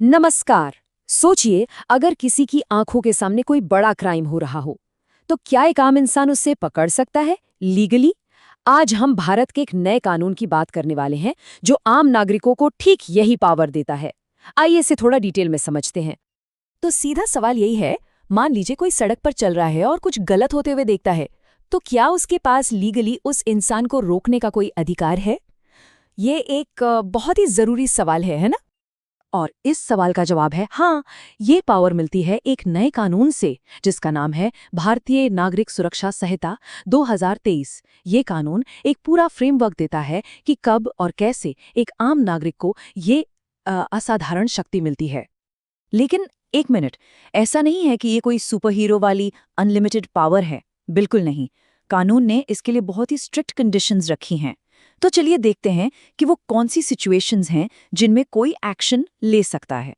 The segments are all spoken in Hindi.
नमस्कार। सोचिए, अगर किसी की आंखों के सामने कोई बड़ा क्राइम हो रहा हो, तो क्या एक आम इंसान उसे पकड़ सकता है लीगली? आज हम भारत के एक नए कानून की बात करने वाले हैं, जो आम नागरिकों को ठीक यही पावर देता है। आइए इसे थोड़ा डिटेल में समझते हैं। तो सीधा सवाल यही है, मान लीजिए कोई सड़क पर चल रहा है और कुछ गलत होते हुए देखता है, तो क्या उसके पास लीगली उस इंसान को रोकने का कोई अधिकार है? ये एक बहुत ही जरूरी सवाल है ना? और इस सवाल का जवाब है हाँ। ये पावर मिलती है एक नए कानून से, जिसका नाम है भारतीय नागरिक सुरक्षा संहिता 2023। ये कानून एक पूरा फ्रेमवर्क देता है कि कब और कैसे एक आम नागरिक को ये असाधारण शक्ति मिलती है। लेकिन एक मिनट, ऐसा नहीं है कि ये कोई सुपर हीरो वाली अनलिमिटेड पावर है। बिल्कुल नहीं। कानून ने इसके लिए बहुत ही स्ट्रिक्ट कंडीशंस रखी हैं। तो चलिए देखते हैं कि वो कौन सी सिचुएशंस हैं जिनमें कोई एक्शन ले सकता है।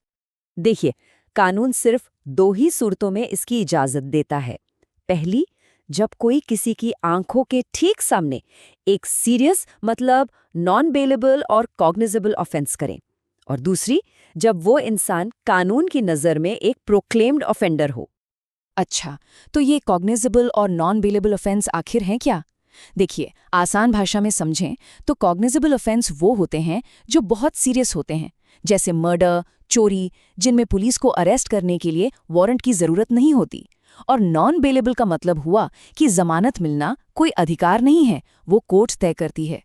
देखिए, कानून सिर्फ दो ही सूरतों में इसकी इजाजत देता है। पहली, जब कोई किसी की आंखों के ठीक सामने एक सीरियस मतलब नॉन बेलेबल और कॉग्निजेबल ऑफेंस करे, और दूसरी, जब वो इंसान कानून की नज़र में एक प्रोक्लेम्ड ऑफेंडर हो। अच्छा, तो ये कॉग्निजेबल और नॉन बेलेबल ऑफेंस आखिर हैं क्या? देखिए, आसान भाषा में समझें तो कॉग्निजेबल ऑफेंस वो होते हैं जो बहुत सीरियस होते हैं, जैसे मर्डर, चोरी, जिनमें पुलिस को अरेस्ट करने के लिए वारंट की जरूरत नहीं होती। और नॉन बेलेबल का मतलब हुआ कि जमानत मिलना कोई अधिकार नहीं है, वो कोर्ट तय करती है।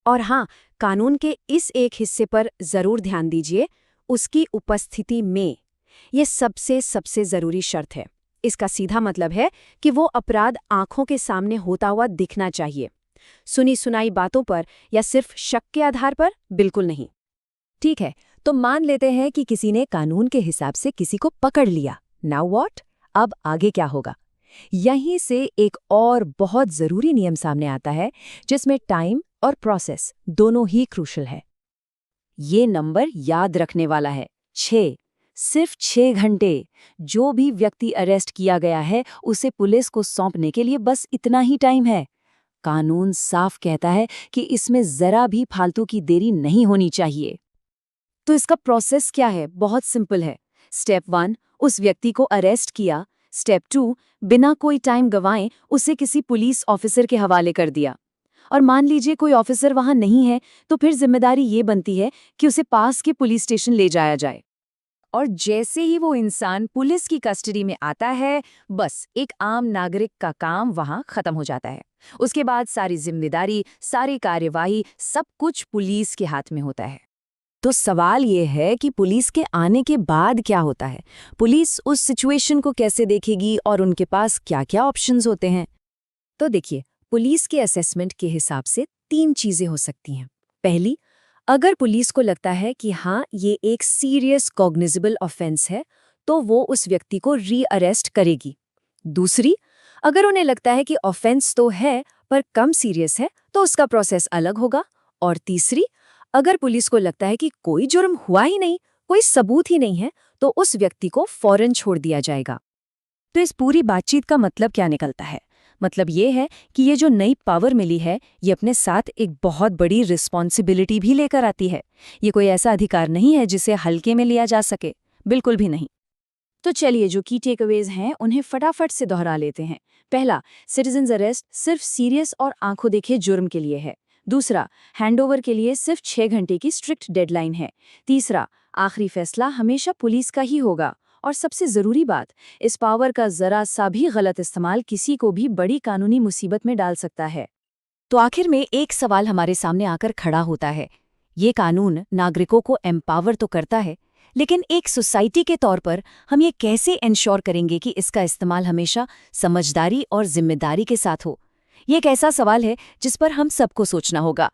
और हाँ, कानून के इस एक हिस्से पर जरूर ध्यान दीजिए, उसकी उपस्थिति में। ये सबसे सबसे जरूरी शर्त है। इसका सीधा मतलब है कि वो अपराध आंखों के सामने होता हुआ दिखना चाहिए। सुनी सुनाई बातों पर या सिर्फ शक के आधार पर बिल्कुल नहीं। ठीक है, तो मान लेते हैं कि किसी ने कानून के हिसाब से किसी को पकड़ लिया। Now what? अब आगे क्या होगा? यहीं से एक और बहुत जरूरी नियम सामने आता है, जिसमें टाइम और प्रोसेस दोनों ही क्रूशल है। ये नंबर याद रखने वाला है, 6। सिर्फ 6 घंटे। जो भी व्यक्ति अरेस्ट किया गया है, उसे पुलिस को सौंपने के लिए बस इतना ही टाइम है। कानून साफ कहता है कि इसमें जरा भी फालतू की देरी नहीं होनी चाहिए। तो इसका प्रोसेस क्या है? बहुत सिंपल है। स्टेप 1, उस व्यक्ति को अरेस्ट किया। स्टेप 2, बिना कोई टाइम गंवाए उसे किसी पुलिस ऑफिसर के हवाले कर दिया। और मान लीजिए कोई ऑफिसर वहां नहीं है, तो फिर जिम्मेदारी ये बनती है कि उसे पास के पुलिस स्टेशन ले जाया जाए। और जैसे ही वो इंसान पुलिस की कस्टडी में आता है, बस एक आम नागरिक का काम वहां खत्म हो जाता है। उसके बाद सारी जिम्मेदारी, सारी कार्यवाही, सब कुछ पुलिस के हाथ में होता है। तो सवाल ये है कि पुलिस के आने के बाद क्या होता है? पुलिस उस सिचुएशन को कैसे देखेगी और उनके पास क्या-क्या ऑप्शंस होते हैं? तो देखिए, पुलिस के असेसमेंट के हिसाब से 3 चीजें हो सकती हैं। पहली, अगर पुलिस को लगता है कि हाँ, ये एक सीरियस कॉग्निजेबल ऑफेंस है, तो वो उस व्यक्ति को री-अरेस्ट करेगी। दूसरी, अगर उन्हें लगता है कि ऑफेंस तो है पर कम सीरियस है, तो उसका प्रोसेस अलग होगा। और तीसरी, अगर पुलिस को लगता है कि कोई जुर्म हुआ ही नहीं, कोई सबूत ही नहीं है, तो उस व्यक्ति को फौरन छोड़ दिया जाएगा। तो इस पूरी बातचीत का मतलब क्या निकलता है? मतलब ये है कि ये जो नई पावर मिली है, ये अपने साथ एक बहुत बड़ी रिस्पॉन्सिबिलिटी भी लेकर आती है। ये कोई ऐसा अधिकार नहीं है जिसे हल्के में लिया जा सके, बिल्कुल भी नहीं। तो चलिए, जो की टेकअवेज हैं उन्हें फटाफट से दोहरा लेते हैं। पहला, सिटीजन्स अरेस्ट सिर्फ सीरियस और आंखों देखे जुर्म के लिए है। दूसरा, हैंडओवर के लिए सिर्फ 6 घंटे की स्ट्रिक्ट डेडलाइन है। तीसरा, आखिरी फैसला हमेशा पुलिस का ही होगा। और सबसे जरूरी बात, इस पावर का जरा सा भी गलत इस्तेमाल किसी को भी बड़ी कानूनी मुसीबत में डाल सकता है। तो आखिर में एक सवाल हमारे सामने आकर खड़ा होता है। ये कानून नागरिकों को एम्पावर तो करता है, लेकिन एक सोसाइटी के तौर पर हम ये कैसे इंश्योर करेंगे कि इसका इस्तेमाल हमेशा समझदारी और जिम्मेदारी के साथ हो? ये एक ऐसा सवाल है जिस पर हम सबको सोचना होगा।